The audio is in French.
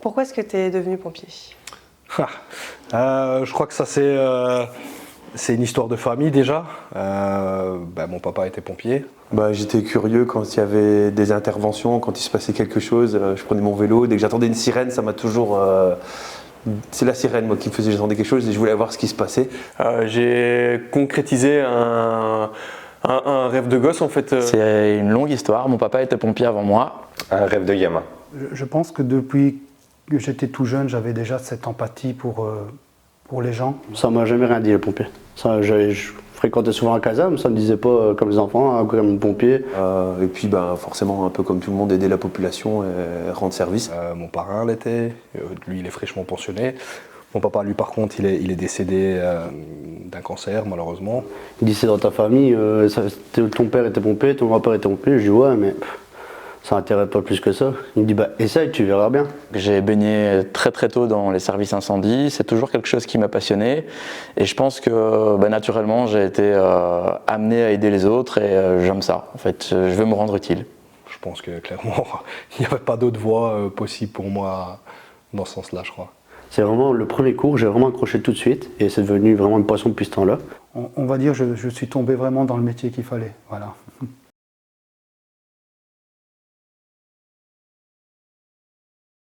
Pourquoi est-ce que tu es devenu pompier? Je crois que ça c'est une histoire de famille déjà. Mon papa était pompier. J'étais curieux quand il y avait des interventions, quand il se passait quelque chose. Je prenais mon vélo, dès que j'attendais une sirène, ça m'a toujours... c'est la sirène moi qui me faisait, j'attendais quelque chose et je voulais voir ce qui se passait. J'ai concrétisé un rêve de gosse en fait. C'est une longue histoire, mon papa était pompier avant moi. Un rêve de gamin. Je pense que depuis que j'étais tout jeune, j'avais déjà cette empathie pour les gens. Ça m'a jamais rien dit, le pompier. Je fréquentais souvent un caserne, ça me disait pas comme les enfants, hein, comme un pompier. Et puis forcément, un peu comme tout le monde, aider la population et rendre service. Mon parrain l'était, lui il est fraîchement pensionné. Mon papa lui par contre il est décédé d'un cancer malheureusement. Il dit c'est dans ta famille, ton père était pompier, ton grand-père était pompier. Je dis ouais mais ça n'intéresse pas plus que ça. Il me dit essaye, tu verras bien. J'ai baigné très très tôt dans les services incendie, c'est toujours quelque chose qui m'a passionné et je pense que naturellement j'ai été amené à aider les autres et j'aime ça. En fait, je veux me rendre utile. Je pense que clairement il n'y avait pas d'autre voie possible pour moi dans ce sens-là je crois. C'est vraiment le premier cours, j'ai vraiment accroché tout de suite et c'est devenu vraiment une passion depuis ce temps-là. On va dire je suis tombé vraiment dans le métier qu'il fallait. Voilà.